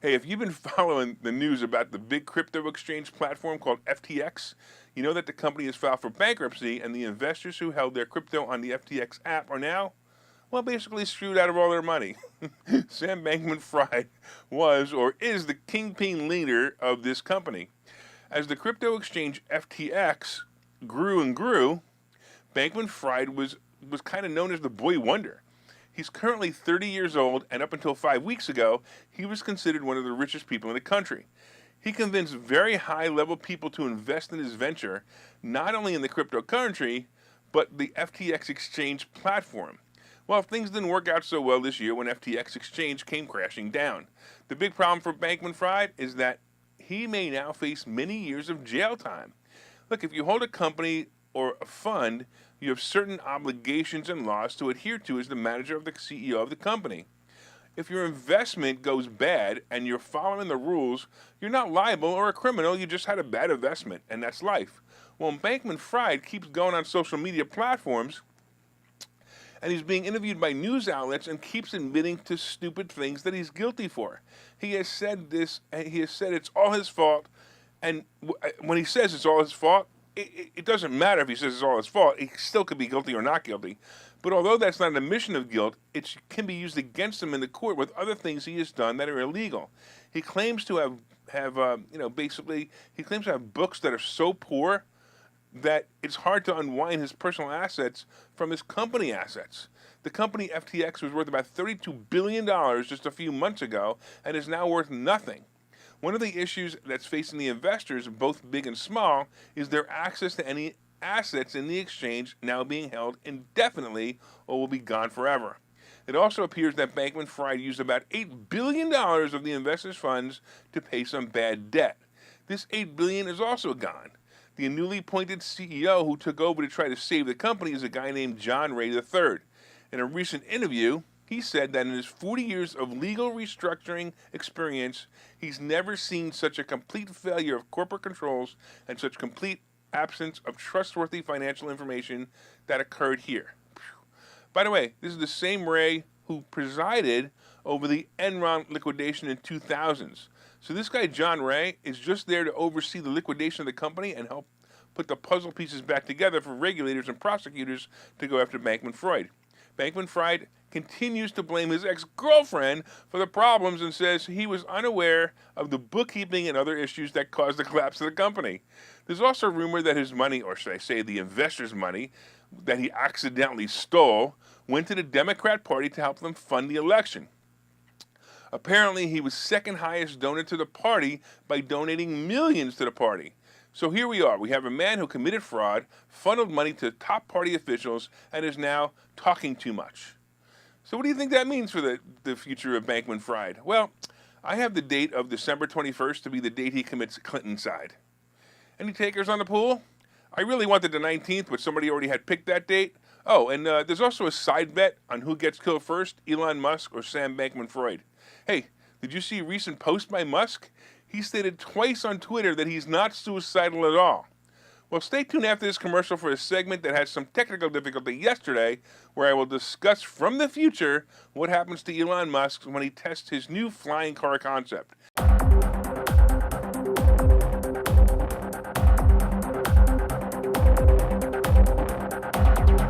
Hey, if you've been following the news about the big crypto exchange platform called FTX, you know that the company has filed for bankruptcy and the investors who held their crypto on the FTX app are now, well, basically screwed out of all their money. Sam Bankman-Fried was or is the kingpin leader of this company. As the crypto exchange FTX grew and grew, Bankman-Fried was kind of known as the boy wonder. He's currently 30 years old, and up until 5 weeks ago, he was considered one of the richest people in the country. He convinced very high level people to invest in his venture, not only in the cryptocurrency, but the FTX exchange platform. Well, things didn't work out so well this year when FTX exchange came crashing down. The big problem for Bankman Fried is that he may now face many years of jail time. Look, if you hold a company or a fund, you have certain obligations and laws to adhere to as the manager of the CEO of the company. If your investment goes bad and you're following the rules, you're not liable or a criminal, you just had a bad investment, and that's life. Well, Bankman Fried keeps going on social media platforms and he's being interviewed by news outlets and keeps admitting to stupid things that he's guilty for. He has said this, and he has said it's all his fault, and when he says it's all his fault, it doesn't matter if he says it's all his fault. He still could be guilty or not guilty. But although that's not an admission of guilt, it can be used against him in the court with other things he has done that are illegal. He claims to basically, he claims to have books that are so poor that it's hard to unwind his personal assets from his company assets. The company FTX was worth about $32 billion just a few months ago and is now worth nothing. One of the issues that's facing the investors, both big and small, is their access to any assets in the exchange now being held indefinitely or will be gone forever. It also appears that Bankman Fried used about $8 billion of the investors' funds to pay some bad debt. This $8 billion is also gone. The newly appointed CEO who took over to try to save the company is a guy named John Ray III. In a recent interview, he said that in his 40 years of legal restructuring experience, he's never seen such a complete failure of corporate controls and such complete absence of trustworthy financial information that occurred here. By the way, this is the same Ray who presided over the Enron liquidation in 2000s. So this guy, John Ray, is just there to oversee the liquidation of the company and help put the puzzle pieces back together for regulators and prosecutors to go after Bankman Fried. Bankman Fried continues to blame his ex-girlfriend for the problems and says he was unaware of the bookkeeping and other issues that caused the collapse of the company. There's also a rumor that his money, or should I say the investors' money, that he accidentally stole, went to the Democrat Party to help them fund the election. Apparently, he was second highest donor to the party by donating millions to the party. So here we are. We have a man who committed fraud, funneled money to top party officials, and is now talking too much. So what do you think that means for the future of Bankman Fried? Well, I have the date of December 21st to be the date he commits Clintoncide. Any takers on the pool? I really wanted the 19th, but somebody already had picked that date. Oh, and there's also a side bet on who gets killed first, Elon Musk or Sam Bankman-Fried. Hey, did you see a recent post by Musk? He stated twice on Twitter that he's not suicidal at all. Well, stay tuned after this commercial for a segment that had some technical difficulty yesterday, where I will discuss from the future what happens to Elon Musk when he tests his new flying car concept.